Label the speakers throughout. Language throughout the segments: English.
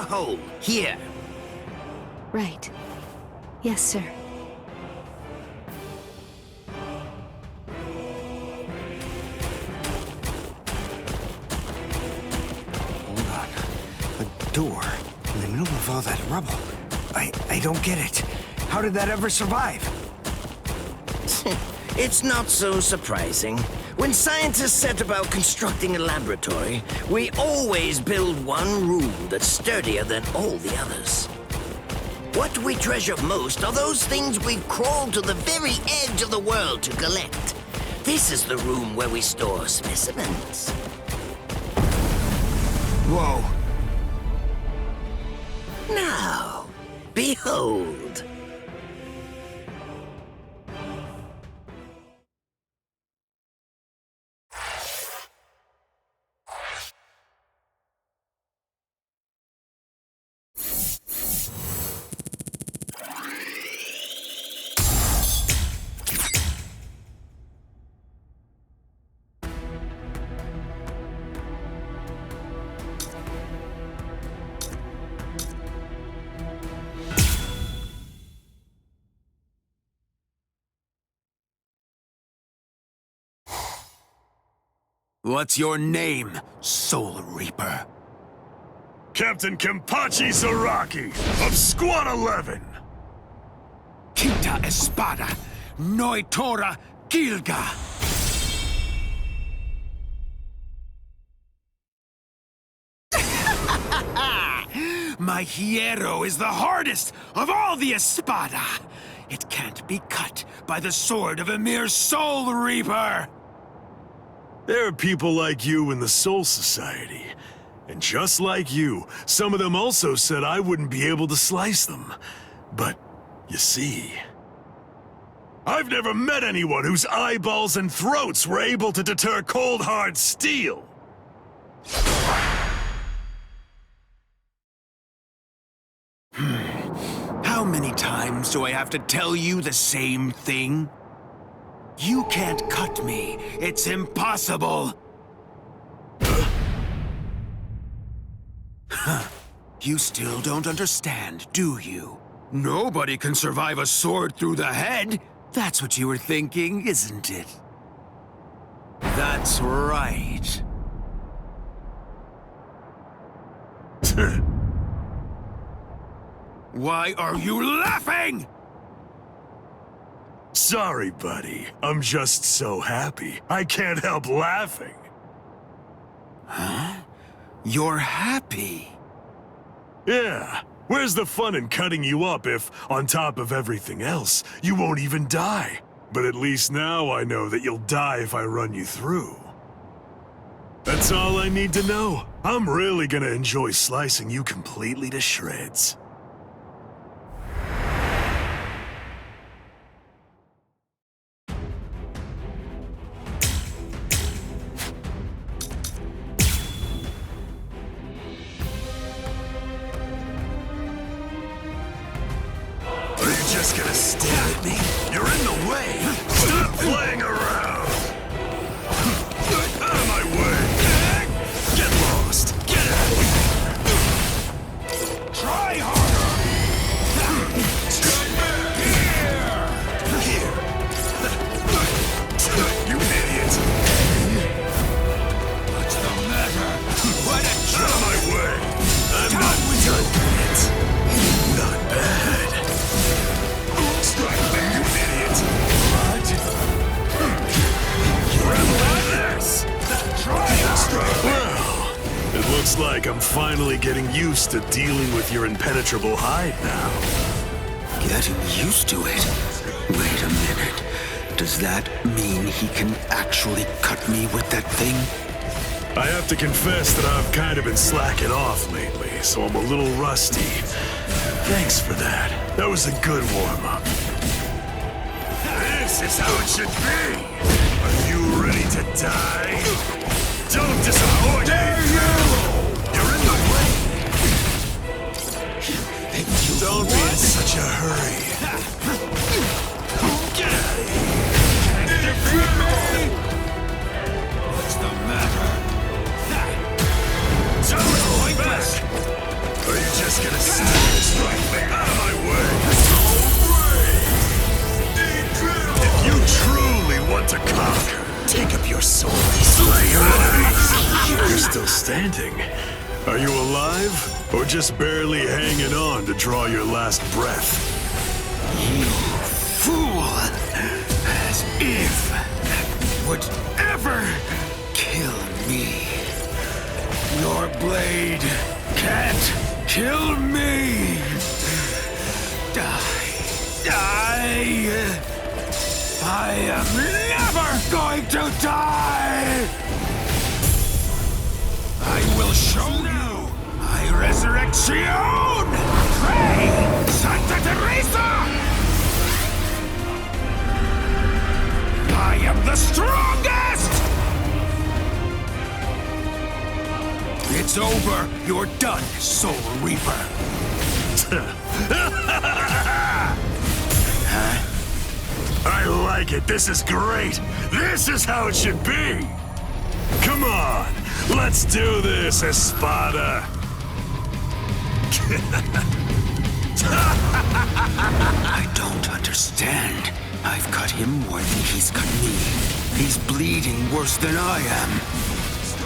Speaker 1: hole, here.
Speaker 2: Right. Yes, sir.
Speaker 1: Hold on. A door in the middle of all that rubble. I don't get it. How did that ever survive?
Speaker 3: It's not so surprising. When scientists set about constructing a laboratory, we always build one room that's sturdier than all the others. What we treasure most are those things we've crawled to the very edge of the world to collect. This is the room where we store specimens.
Speaker 1: Whoa.
Speaker 3: Now, behold.
Speaker 1: What's your name, Soul Reaper?
Speaker 4: Captain Kempachi Zaraki of Squad 11.
Speaker 1: Quinta Espada, Noitora Gilga. My hierro is the hardest of all the Espada. It can't be cut by the sword of a mere Soul Reaper.
Speaker 4: There are people like you in the Soul Society. And just like you, some of them also said I wouldn't be able to slice them. But, you see... I've never met anyone whose eyeballs and throats were able to deter cold, hard steel.
Speaker 1: How many times do I have to tell you the same thing? You can't cut me. It's impossible. You still don't understand, do you? Nobody can survive a sword through the head. That's what you were thinking, isn't it? That's right. Why are you laughing?
Speaker 4: Sorry, buddy. I'm just so happy. I can't help laughing.
Speaker 1: Huh? You're happy?
Speaker 4: Yeah. Where's the fun in cutting you up if, on top of everything else, you won't even die? But at least now I know that you'll die if I run you through. That's all I need to know. I'm really gonna enjoy slicing you completely to shreds. Just gonna stare at me? You're in the way! Stop playing around! Out of my way! Get lost! Get out of here! Try harder! Here! You idiot!
Speaker 1: What's the matter? What a
Speaker 4: Out of my way! I'm not done yet! Not bad! Strike back, you idiot! What? Relentless! Try strike. Well, it looks like I'm finally getting used to dealing with your impenetrable hide now.
Speaker 1: Getting used to it? Wait a minute. Does that mean he can actually cut me with that thing?
Speaker 4: I have to confess that I've kind of been slacking off lately, so I'm a little rusty. Thanks for that. That was a good warm-up. This is how it should be! Are you ready to die? Don't disappoint me! You're in the way! Don't be in such a hurry. Get out of here! Can't defeat me!
Speaker 1: What's the matter?
Speaker 4: Don't hold back! Are you just gonna strike back. Out of my way! If you truly want to conquer, take up your sword. Slay your enemies! You're still standing. Are you alive? Or just barely hanging on to draw your last breath?
Speaker 1: You fool! As if that would ever kill me. Your blade can't kill me! Die! I am never going to die! I will show you my resurrection! Pray, Santa Teresa! I am the strongest! It's over. You're done, Soul Reaper.
Speaker 4: I like it. This is great. This is how it should be. Come on. Let's do this, Espada.
Speaker 1: I don't understand. I've cut him more than he's cut me. He's bleeding worse than I am.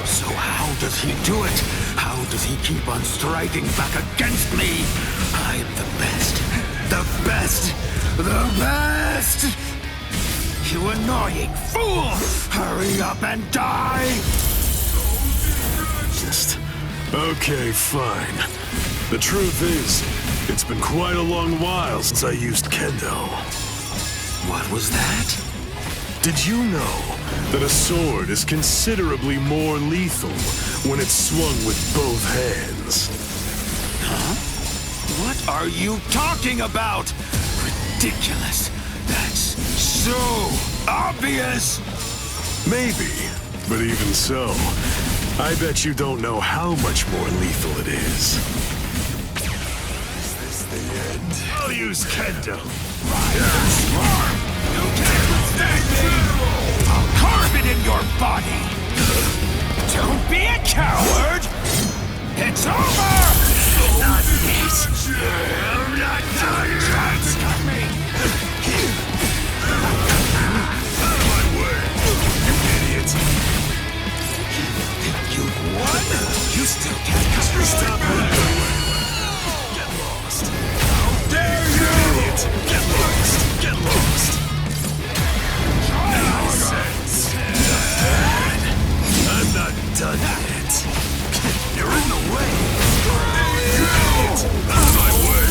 Speaker 1: So how does he do it? How does he keep on striking back against me? I'm the best. The best. The best! You annoying fool! Hurry up and die!
Speaker 4: Just... okay, fine. The truth is, it's been quite a long while since I used Kendo.
Speaker 1: What was that?
Speaker 4: Did you know that a sword is considerably more lethal when it's swung with both hands?
Speaker 1: Huh? What are you talking about? Ridiculous. That's so obvious.
Speaker 4: Maybe, but even so, I bet you don't know how much more lethal it is. Is this the end? I'll use Kendo.
Speaker 1: Swarm! You can't withstand me! I'll carve it in your body! Don't be a coward! It's over! Not this! I'm not done yet! Got me!
Speaker 4: Out of my way, you idiot!
Speaker 1: You won? You still can't control me!
Speaker 4: Stop moving! Get lost!
Speaker 1: How dare you!
Speaker 4: Idiot! Get lost! Get lost! Nonsense! I'm not done yet. You're in the way! Idiot! Out of my way!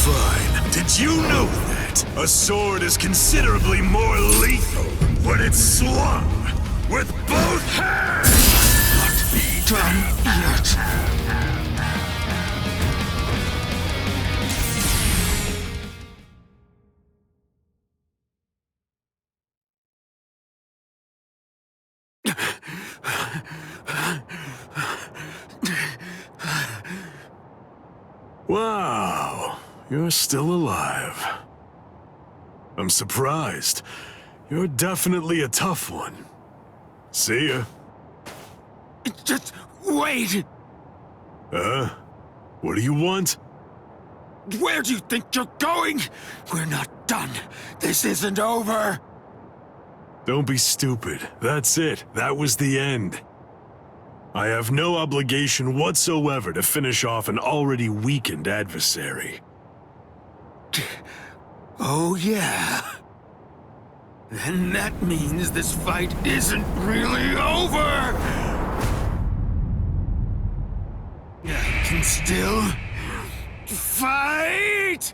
Speaker 4: Fine. Did you know that a sword is considerably more lethal when it's swung with both hands?
Speaker 1: Done yet.
Speaker 4: Wow, you're still alive. I'm surprised. You're definitely a tough one. See ya.
Speaker 1: Just wait!
Speaker 4: What do you want?
Speaker 1: Where do you think you're going? We're not done. This isn't over.
Speaker 4: Don't be stupid. That's it. That was the end. I have no obligation whatsoever to finish off an already weakened adversary.
Speaker 1: Oh, yeah. Then that means this fight isn't really over! I can still... fight!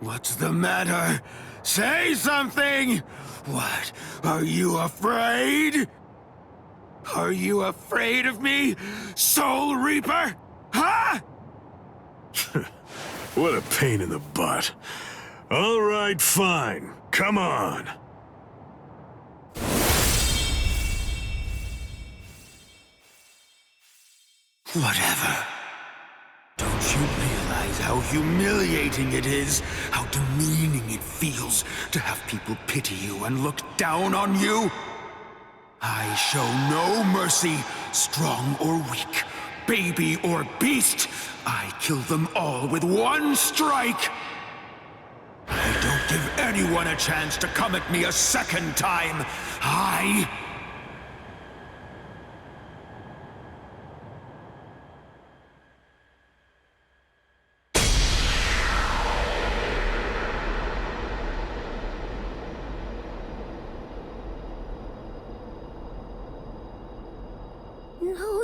Speaker 1: What's the matter? Say something! What? Are you afraid? Are you afraid of me, Soul Reaper? Huh?
Speaker 4: What a pain in the butt. All right, fine. Come on.
Speaker 1: Whatever. Don't you realize how humiliating it is? How demeaning it feels to have people pity you and look down on you? I show no mercy, strong or weak. baby or beast, I kill them all with one strike! I don't give anyone a chance to come at me a second time.
Speaker 2: No,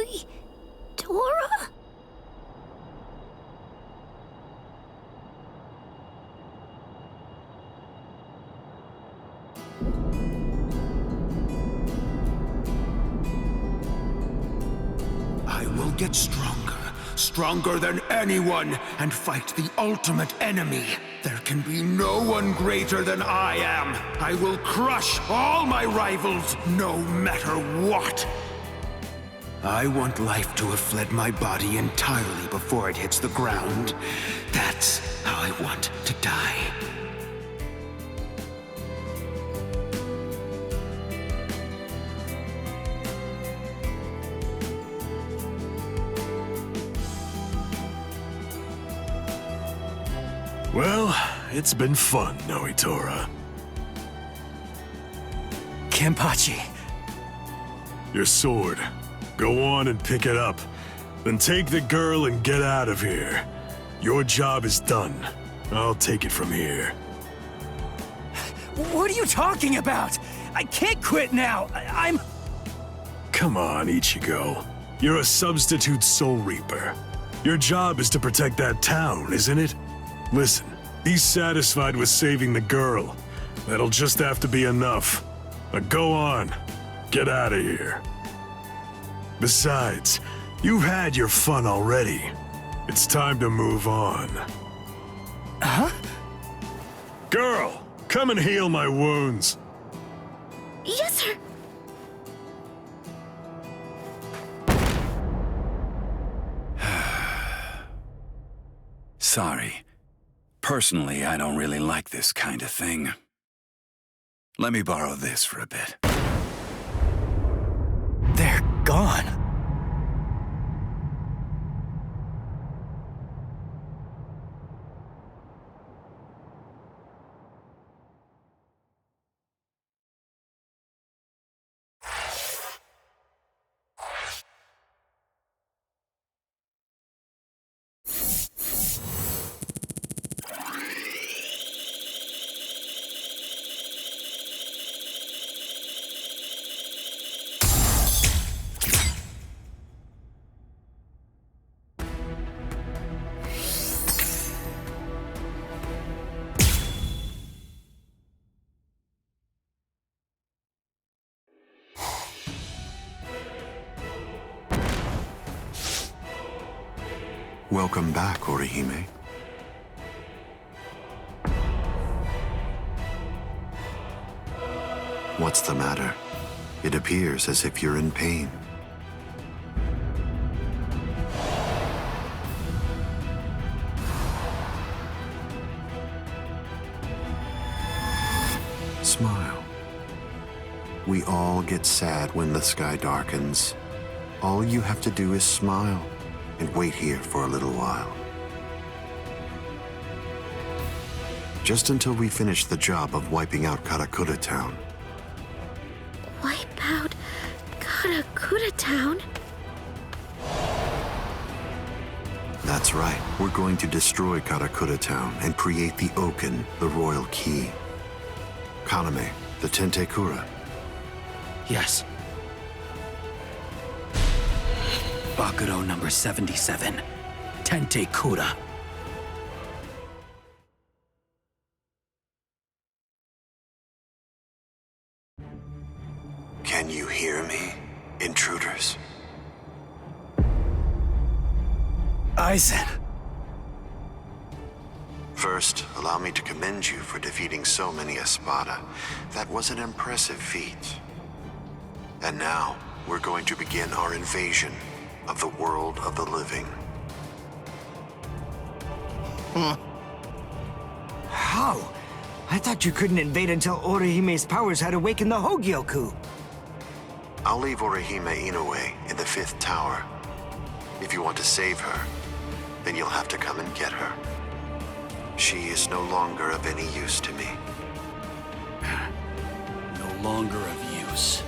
Speaker 2: Dora?
Speaker 1: I will get stronger, stronger than anyone, and fight the ultimate enemy. There can be no one greater than I am. I will crush all my rivals, no matter what. I want life to have fled my body entirely before it hits the ground. That's how I want to die.
Speaker 4: Well, it's been fun, Noitora.
Speaker 5: Kenpachi.
Speaker 4: Your sword. Go on and pick it up. Then take the girl and get out of here. Your job is done. I'll take it from here.
Speaker 5: What are you talking about? I can't quit now. I'm...
Speaker 4: Come on, Ichigo. You're a substitute Soul Reaper. Your job is to protect that town, isn't it? Listen, be satisfied with saving the girl. That'll just have to be enough. Now go on. Get out of here. Besides, you've had your fun already. It's time to move on.
Speaker 5: Huh?
Speaker 4: Girl, come and heal my wounds.
Speaker 2: Yes, sir.
Speaker 6: Sorry. Personally, I don't really like this kind of thing. Let me borrow this for a bit.
Speaker 5: They're gone.
Speaker 7: Welcome back, Orihime. What's the matter? It appears as if you're in pain. Smile. We all get sad when the sky darkens. All you have to do is smile and wait here for a little while. Just until we finish the job of wiping out Karakura Town.
Speaker 2: Wipe out Karakura Town?
Speaker 7: That's right. We're going to destroy Karakura Town and create the Oken, the royal key. Kaname, the Tentekura.
Speaker 5: Yes. Bakuro number 77. Tentekura.
Speaker 7: Can you hear me, intruders?
Speaker 5: Aizen.
Speaker 7: First, allow me to commend you for defeating so many Espada. That was an impressive feat. And now, we're going to begin our invasion of the world of the living.
Speaker 8: How? I thought you couldn't invade until Orihime's powers had awakened the Hogyoku.
Speaker 7: I'll leave Orihime Inoue in the 5th tower. If you want to save her, then you'll have to come and get her. She is no longer of any use to me.
Speaker 6: No longer of use.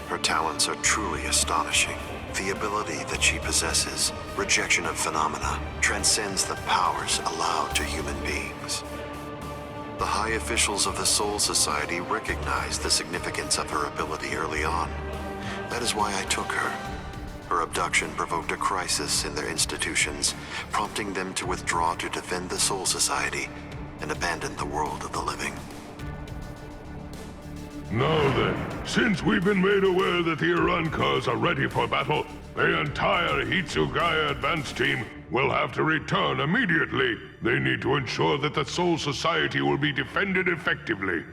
Speaker 7: Her talents are truly astonishing. The ability that she possesses, rejection of phenomena, transcends the powers allowed to human beings. The high officials of the Soul Society recognized the significance of her ability early on. That is why I took her. Her abduction provoked a crisis in their institutions, prompting them to withdraw to defend the Soul Society and abandon the world of the living.
Speaker 9: Now then, since we've been made aware that the Irankars are ready for battle, the entire Hitsugaya advance team will have to return immediately. They need to ensure that the Soul Society will be defended effectively.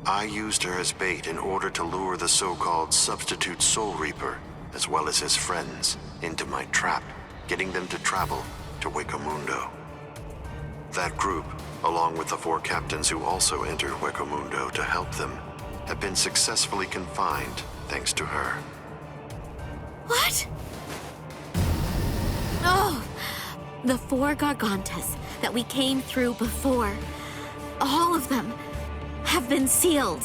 Speaker 7: I used her as bait in order to lure the so-called substitute Soul Reaper, as well as his friends, into my trap, getting them to travel to Mundo. That group, along with the 4 captains who also entered Mundo to help them, have been successfully confined thanks to her.
Speaker 2: What? Oh, the 4 Gargantas that we came through before. All of them have been sealed.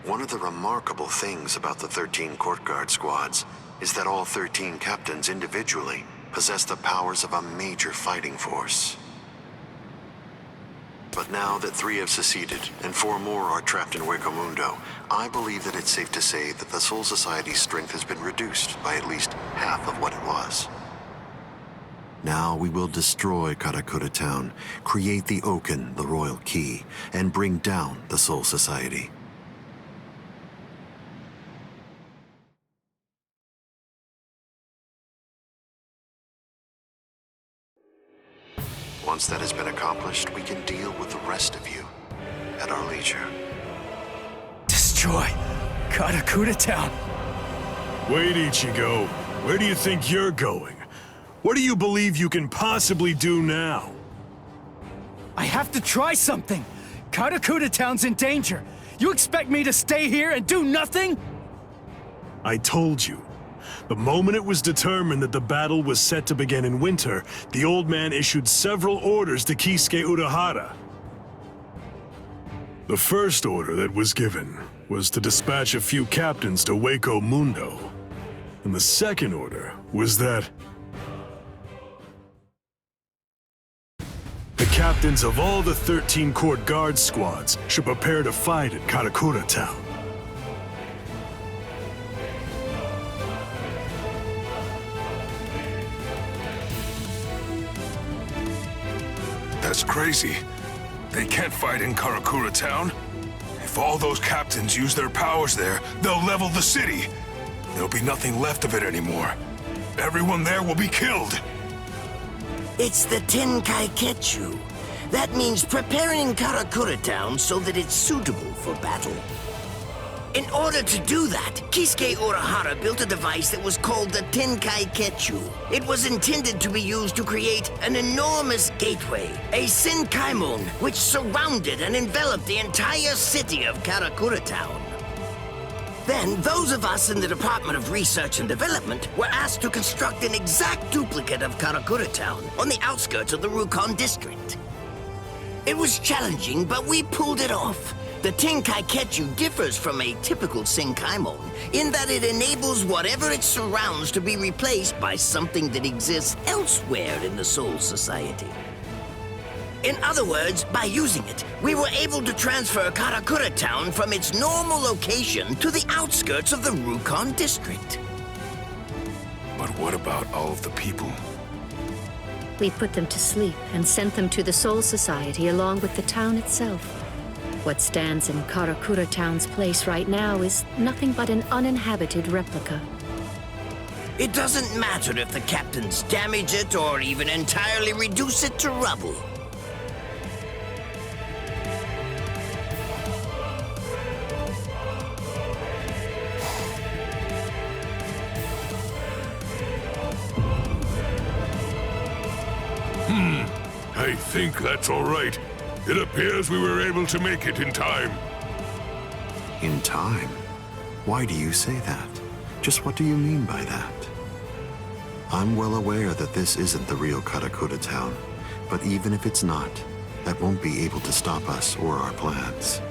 Speaker 7: One of the remarkable things about the 13 Court Guard squads is that all 13 captains individually possess the powers of a major fighting force. But now that 3 have seceded and 4 more are trapped in Mundo, I believe that it's safe to say that the Soul Society's strength has been reduced by at least half of what it was. Now we will destroy Karakura Town, create the Oaken, the Royal Key, and bring down the Soul Society. Once that has been accomplished, we can deal with the rest of you at our leisure.
Speaker 5: Destroy Karakura Town.
Speaker 4: Wait, Ichigo. Where do you think you're going? What do you believe you can possibly do now?
Speaker 5: I have to try something. Karakura Town's in danger. You expect me to stay here and do nothing?
Speaker 4: I told you. The moment it was determined that the battle was set to begin in winter, the old man issued several orders to Kisuke Urahara. The first order that was given was to dispatch a few captains to Mundo. And the second order was that the captains of all the 13 Court Guard squads should prepare to fight at Karakura Town.
Speaker 9: That's crazy. They can't fight in Karakura Town. If all those captains use their powers there, they'll level the city. There'll be nothing left of it anymore. Everyone there will be killed.
Speaker 3: It's the Tenkai-Ketchu. That means preparing Karakura Town so that it's suitable for battle. In order to do that, Kisuke Urahara built a device that was called the Tenkai-Ketchu. It was intended to be used to create an enormous gateway, a Senkaimon, which surrounded and enveloped the entire city of Karakura Town. Then, those of us in the Department of Research and Development were asked to construct an exact duplicate of Karakura Town on the outskirts of the Rukon district. It was challenging, but we pulled it off. The Tenkai-Ketchu differs from a typical Senkaimon in that it enables whatever it surrounds to be replaced by something that exists elsewhere in the Soul Society. In other words, by using it, we were able to transfer Karakura Town from its normal location to the outskirts of the Rukon district.
Speaker 9: But what about all of the people?
Speaker 10: We put them to sleep and sent them to the Soul Society along with the town itself. What stands in Karakura Town's place right now is nothing but an uninhabited replica.
Speaker 3: It doesn't matter if the captains damage it or even entirely reduce it to rubble.
Speaker 9: I think that's all right. It appears we were able to make it in time.
Speaker 7: In time? Why do you say that? Just what do you mean by that? I'm well aware that this isn't the real Karakura town, but even if it's not, that won't be able to stop us or our plans.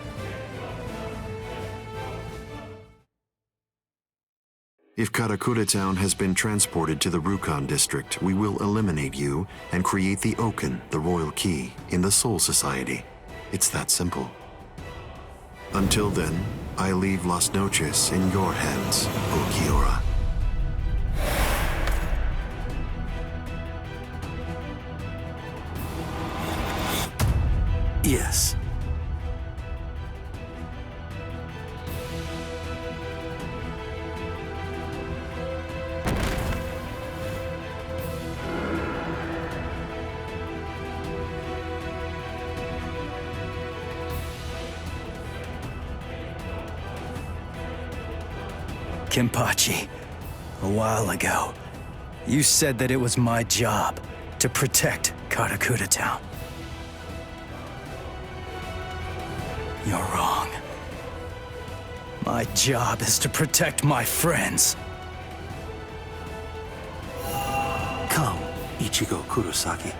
Speaker 7: If Karakura town has been transported to the Rukon district, we will eliminate you and create the Oaken, the royal key, in the Soul Society. It's that simple. Until then, I leave Las Noches in your hands, O Kiora.
Speaker 1: Yes.
Speaker 5: Kenpachi, a while ago, you said that it was my job to protect Karakura Town. You're wrong. My job is to protect my friends.
Speaker 1: Come, Ichigo Kurosaki.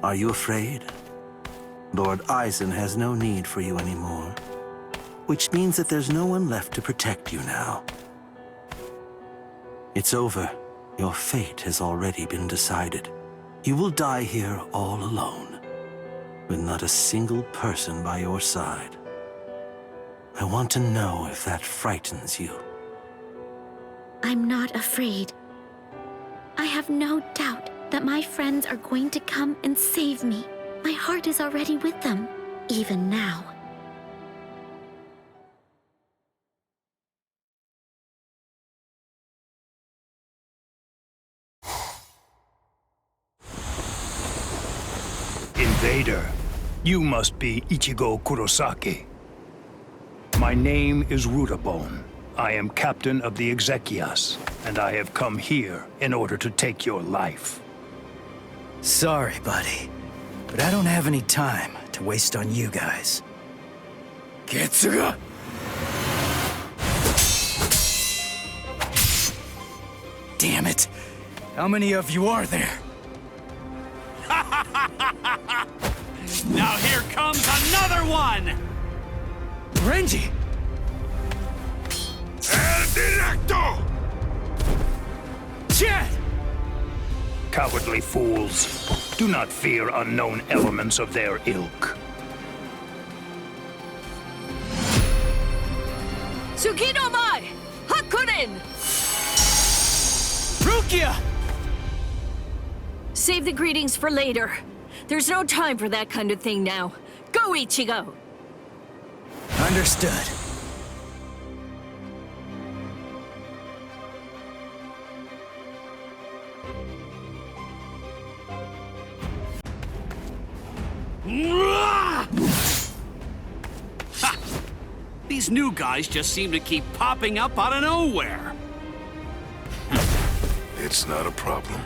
Speaker 11: Are you afraid? Lord Eisen has no need for you anymore, which means that there's no one left to protect you now. It's over. Your fate has already been decided. You will die here all alone, with not a single person by your side. I want to know if that frightens you.
Speaker 2: I'm not afraid. I have no doubt that my friends are going to come and save me. My heart is already with them, even now.
Speaker 5: Invader, you must be Ichigo Kurosaki. My name is Rudabone. I am captain of the Exekias, and I have come here in order to take your life.
Speaker 8: Sorry, buddy, but I don't have any time to waste on you guys.
Speaker 5: Getsuga!
Speaker 8: Damn it! How many of you are there?
Speaker 5: Now here comes another one!
Speaker 8: Renji!
Speaker 9: El Directo!
Speaker 8: Jet!
Speaker 5: Cowardly fools. Do not fear unknown elements of their ilk.
Speaker 10: Tsukinomai! Hakurin!
Speaker 8: Rukia!
Speaker 10: Save the greetings for later. There's no time for that kind of thing now. Go, Ichigo!
Speaker 8: Understood.
Speaker 12: Ha! These new guys just seem to keep popping up out of nowhere.
Speaker 9: It's not a problem.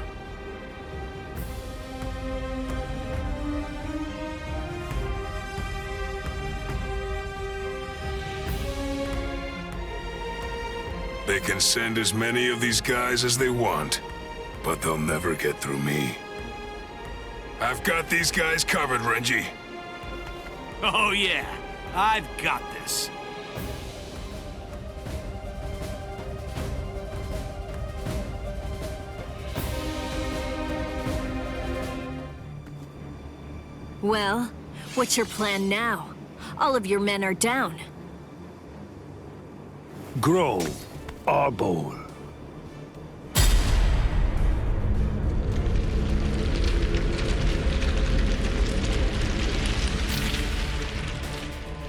Speaker 9: They can send as many of these guys as they want, but they'll never get through me. I've got these guys covered, Renji.
Speaker 12: Oh yeah, I've got this.
Speaker 10: Well, what's your plan now? All of your men are down.
Speaker 5: Grow, Arbol.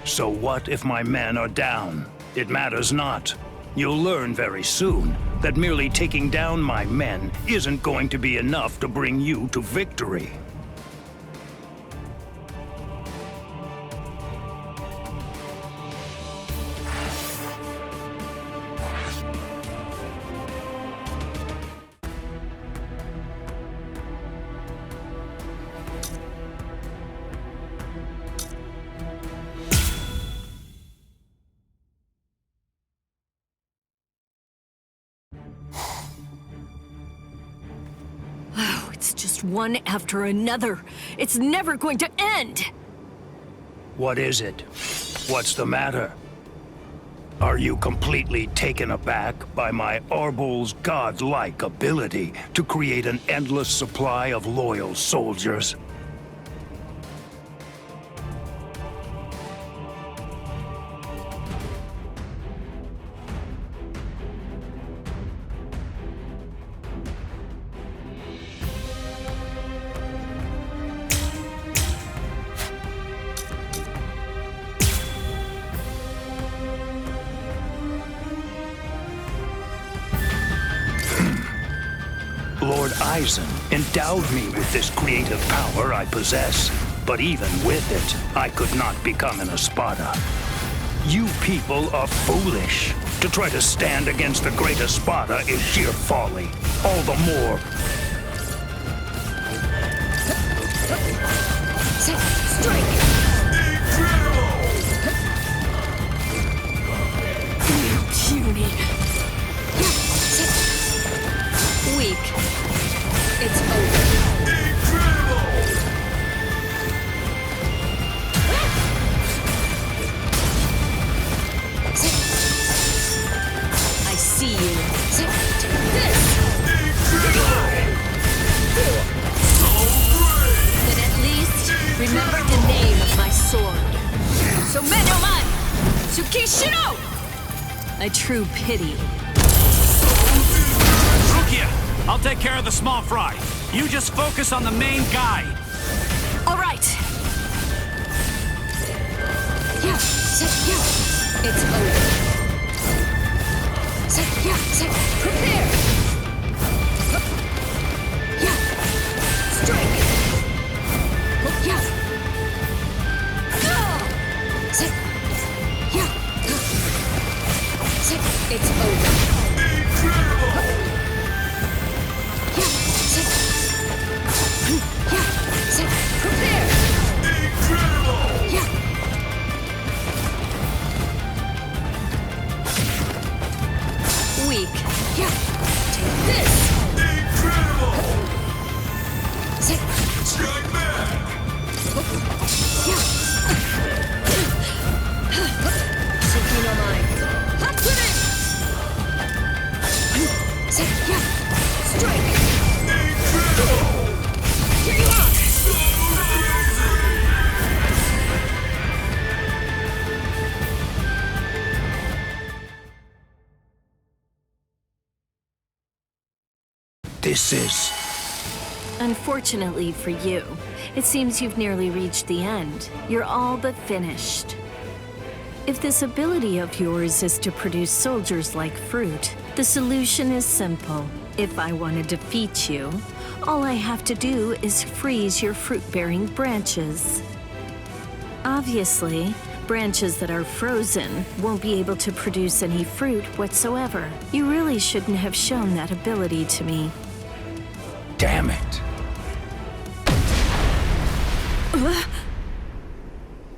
Speaker 5: So what if my men are down? It matters not. You'll learn very soon that merely taking down my men isn't going to be enough to bring you to victory.
Speaker 10: It's just one after another. It's never going to end!
Speaker 5: What is it? What's the matter? Are you completely taken aback by my Arbol's godlike ability to create an endless supply of loyal soldiers? Lord Eisen endowed me with this creative power I possess, but even with it, I could not become an Espada. You people are foolish. To try to stand against the great Espada is sheer folly. All the more.
Speaker 10: Strike! Puny. Weak. It's over.
Speaker 13: A true pity.
Speaker 12: Rukia, I'll take care of the small fry. You just focus on the main guy.
Speaker 13: All right. Yeah, it's over. Prepare. Yeah, strike. Yeah. It's over. Prepare. Weak. Take this.
Speaker 9: Strike back!
Speaker 13: Strike! Here you are!
Speaker 5: This is...
Speaker 10: Unfortunately for you, it seems you've nearly reached the end. You're all but finished. If this ability of yours is to produce soldiers like fruit, the solution is simple. If I want to defeat you, all I have to do is freeze your fruit-bearing branches. Obviously, branches that are frozen won't be able to produce any fruit whatsoever. You really shouldn't have shown that ability to me.
Speaker 5: Damn it.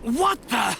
Speaker 12: What the?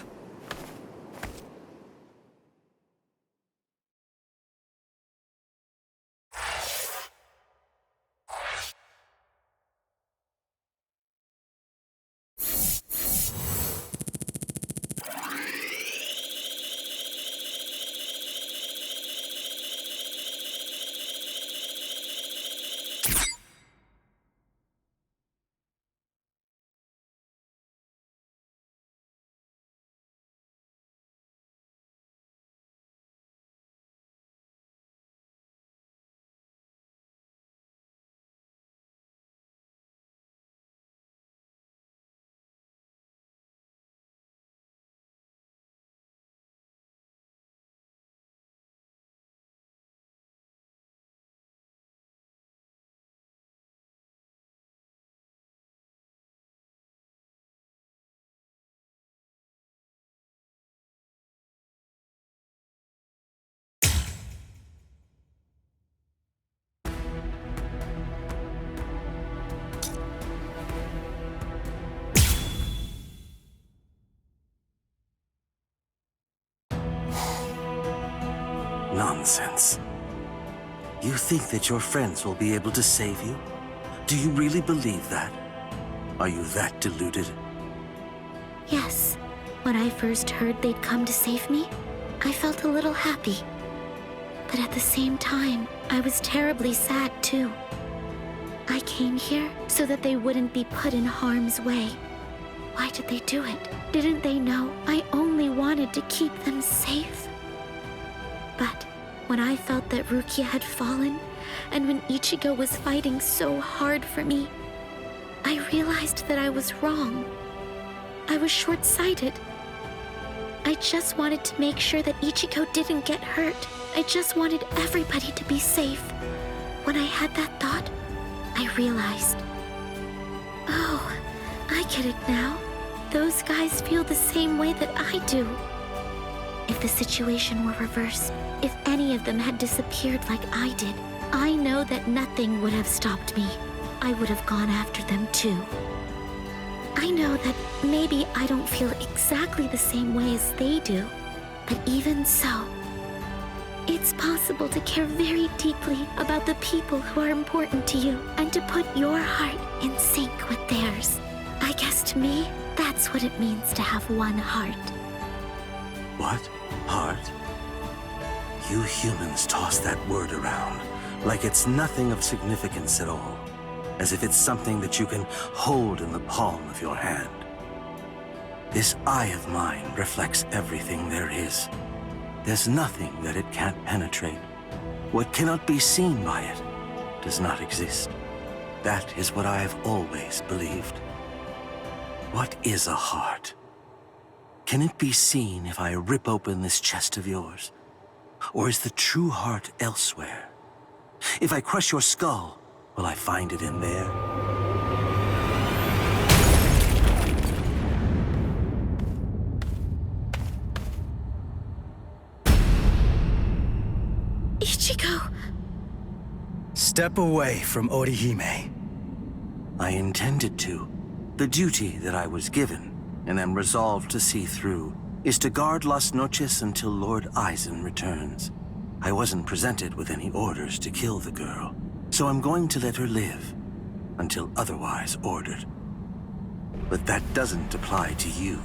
Speaker 11: Nonsense. You think that your friends will be able to save you? Do you really believe that? Are you that deluded?
Speaker 2: Yes. When I first heard they'd come to save me, I felt a little happy. But at the same time, I was terribly sad too. I came here so that they wouldn't be put in harm's way. Why did they do it? Didn't they know I only wanted to keep them safe? But when I felt that Rukia had fallen, and when Ichigo was fighting so hard for me, I realized that I was wrong. I was short-sighted. I just wanted to make sure that Ichigo didn't get hurt. I just wanted everybody to be safe. When I had that thought, I realized, oh, I get it now. Those guys feel the same way that I do. If the situation were reversed, if any of them had disappeared like I did, I know that nothing would have stopped me. I would have gone after them too. I know that maybe I don't feel exactly the same way as they do, but even so, it's possible to care very deeply about the people who are important to you and to put your heart in sync with theirs. I guess to me, that's what it means to have one heart.
Speaker 11: What? Heart? You humans toss that word around like it's nothing of significance at all, as if it's something that you can hold in the palm of your hand. This eye of mine reflects everything there is. There's nothing that it can't penetrate. What cannot be seen by it does not exist. That is what I have always believed. What is a heart? Can it be seen if I rip open this chest of yours? Or is the true heart elsewhere? If I crush your skull, will I find it in there?
Speaker 2: Ichigo!
Speaker 8: Step away from Orihime.
Speaker 11: I intended to. The duty that I was given, and am resolved to see through, is to guard Las Noches until Lord Aizen returns. I wasn't presented with any orders to kill the girl, so I'm going to let her live, until otherwise ordered. But that doesn't apply to you.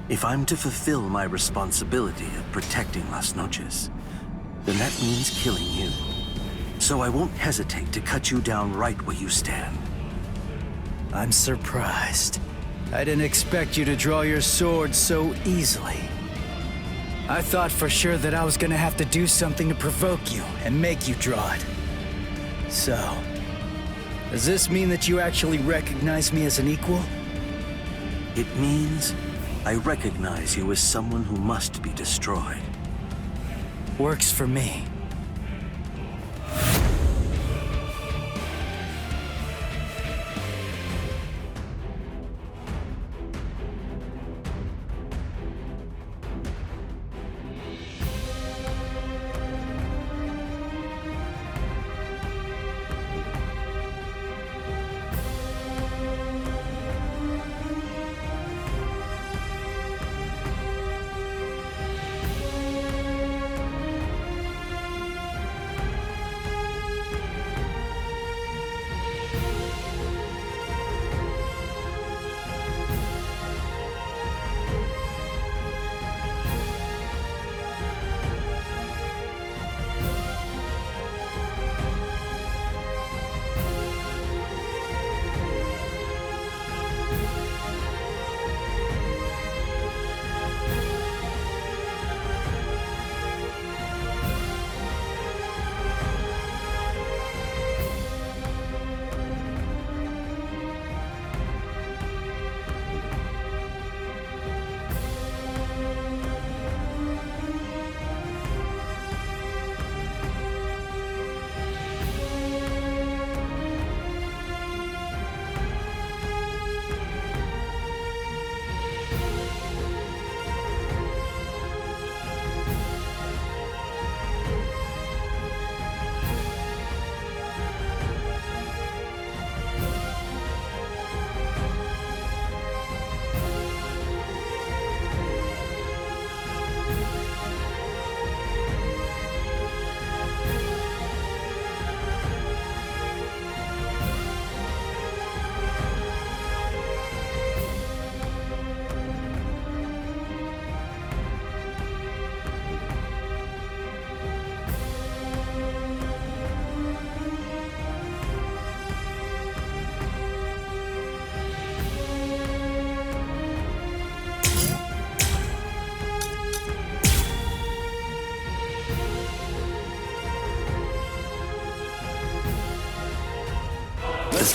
Speaker 11: If I'm to fulfill my responsibility of protecting Las Noches, then that means killing you. So I won't hesitate to cut you down right where you stand.
Speaker 8: I'm surprised. I didn't expect you to draw your sword so easily. I thought for sure that I was gonna have to do something to provoke you and make you draw it. So, does this mean that you actually recognize me as an equal?
Speaker 11: It means I recognize you as someone who must be destroyed.
Speaker 8: Works for me.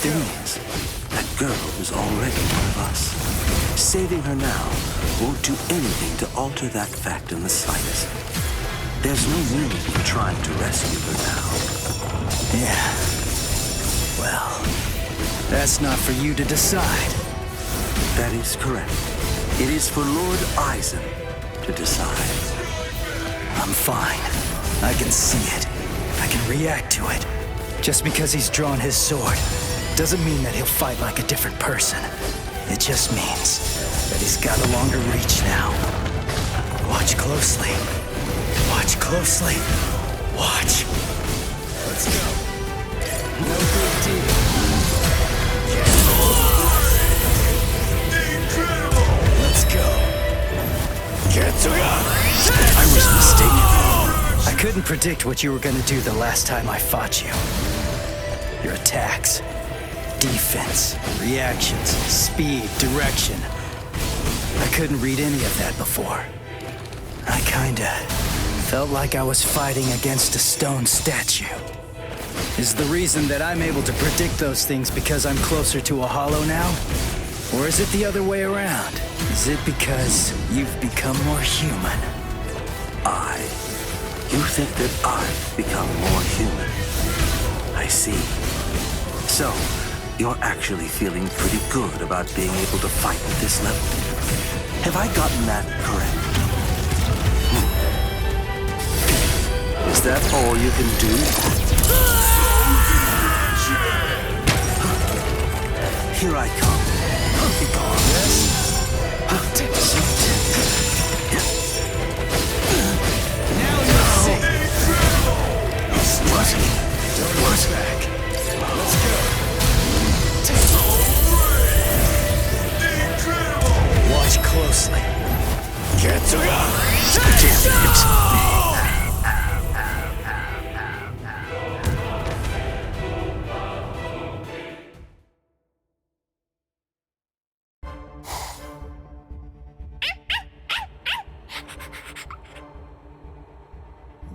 Speaker 11: The thing is, that girl is already one of us. Saving her now won't do anything to alter that fact in the slightest. There's no meaning in trying to rescue her now.
Speaker 8: Yeah. Well, that's not for you to decide.
Speaker 11: That is correct. It is for Lord Aizen to decide.
Speaker 8: I'm fine. I can see it. I can react to it. Just because he's drawn his sword doesn't mean that he'll fight like a different person. It just means that he's got a longer reach now. Watch closely. Watch closely. Watch. Let's go. No big deal. Incredible! Let's go. I was mistaken. I couldn't predict what you were gonna do the last time I fought you. Your attacks, defense, reactions, speed, direction. I couldn't read any of that before. I kinda felt like I was fighting against a stone statue. Is the reason that I'm able to predict those things because I'm closer to a hollow now? Or is it the other way around? Is it because you've become more human?
Speaker 11: You think that I've become more human? I see. So, you're actually feeling pretty good about being able to fight at this level. Have I gotten that correct? Is that all you can do? Here I come.
Speaker 8: Now you'll see. Don't look back. Let's go. Watch closely.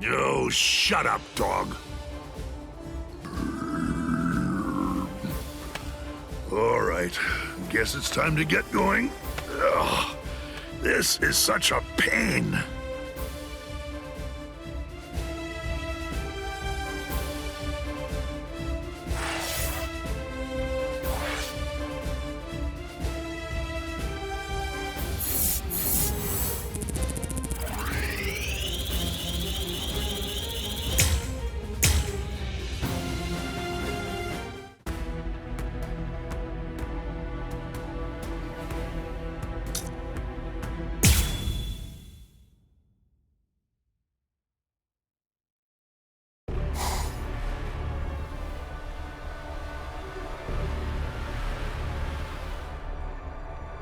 Speaker 4: Oh, shut up, dog. All right, guess it's time to get going. Ugh, this is such a pain.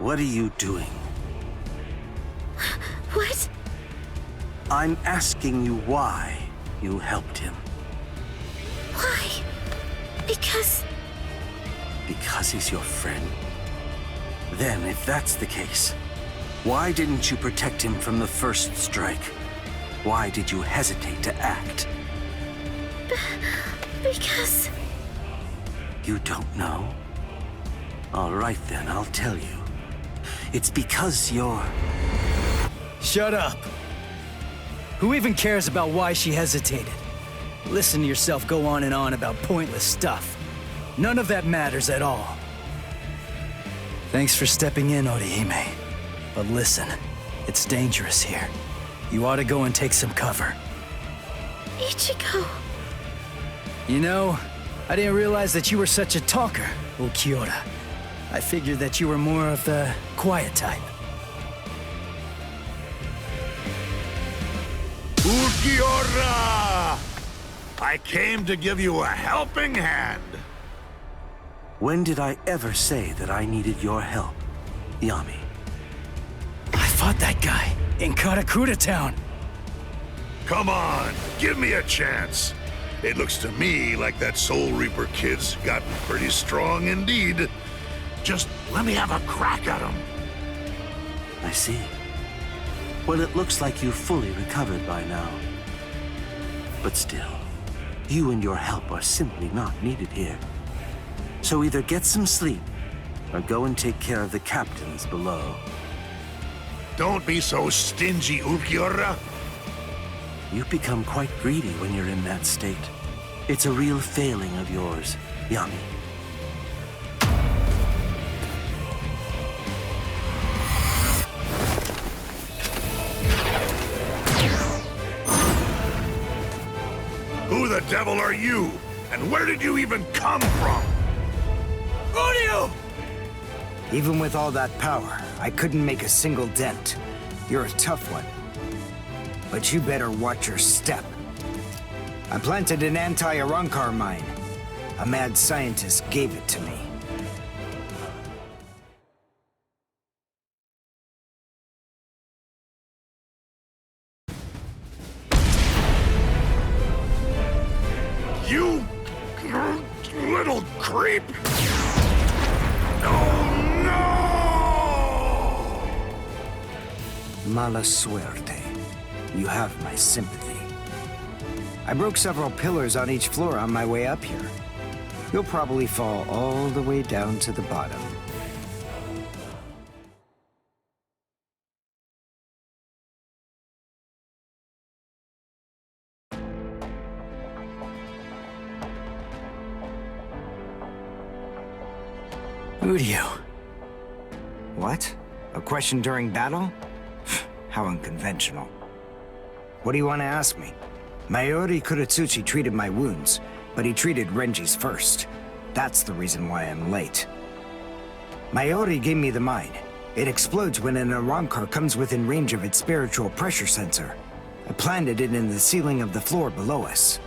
Speaker 11: What are you doing?
Speaker 2: What?
Speaker 11: I'm asking you why you helped him.
Speaker 2: Why? Because
Speaker 11: He's your friend? Then, if that's the case, why didn't you protect him from the first strike? Why did you hesitate to act?
Speaker 2: Because...
Speaker 11: You don't know? All right then, I'll tell you. It's because you're...
Speaker 8: Shut up. Who even cares about why she hesitated? Listen to yourself go on and on about pointless stuff. None of that matters at all. Thanks for stepping in, Orihime. But listen, it's dangerous here. You ought to go and take some cover.
Speaker 2: Ichigo...
Speaker 8: You know, I didn't realize that you were such a talker, Ulquiorra. I figured that you were more of the quiet type.
Speaker 4: Ulquiorra! I came to give you a helping hand.
Speaker 11: When did I ever say that I needed your help, Yami?
Speaker 8: I fought that guy in Karakura Town.
Speaker 4: Come on, give me a chance. It looks to me like that Soul Reaper kid's gotten pretty strong indeed. Just let me have a crack at him.
Speaker 11: I see. Well, it looks like you've fully recovered by now. But still, you and your help are simply not needed here. So either get some sleep, or go and take care of the captains below.
Speaker 4: Don't be so stingy, Ulquiorra.
Speaker 11: You become quite greedy when you're in that state. It's a real failing of yours, Yami.
Speaker 4: Who the devil are you? And where did you even come from?
Speaker 14: Audio! Even with all that power, I couldn't make a single dent. You're a tough one. But you better watch your step. I planted an anti-Arankar mine. A mad scientist gave it to me.
Speaker 4: You little creep! Oh no!
Speaker 14: Mala suerte. You have my sympathy. I broke several pillars on each floor on my way up here. You'll probably fall all the way down to the bottom.
Speaker 8: Udio.
Speaker 14: What? A question during battle? How unconventional. What do you want to ask me? Mayori Kuratsuchi treated my wounds, but he treated Renji's first. That's the reason why I'm late. Mayori gave me the mine. It explodes when an Arankar comes within range of its spiritual pressure sensor. I planted it in the ceiling of the floor below us.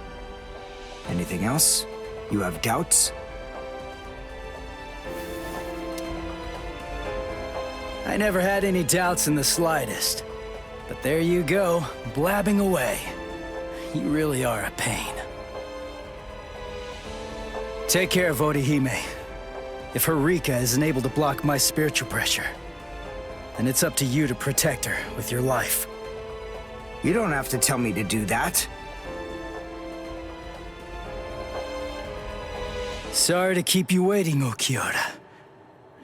Speaker 14: Anything else? You have doubts?
Speaker 8: I never had any doubts in the slightest. But there you go, blabbing away. You really are a pain. Take care of Orihime. If her Rika isn't able to block my spiritual pressure, then it's up to you to protect her with your life.
Speaker 14: You don't have to tell me to do that.
Speaker 8: Sorry to keep you waiting, Okiura.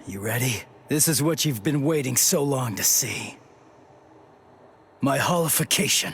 Speaker 8: You ready? This is what you've been waiting so long to see. My holification.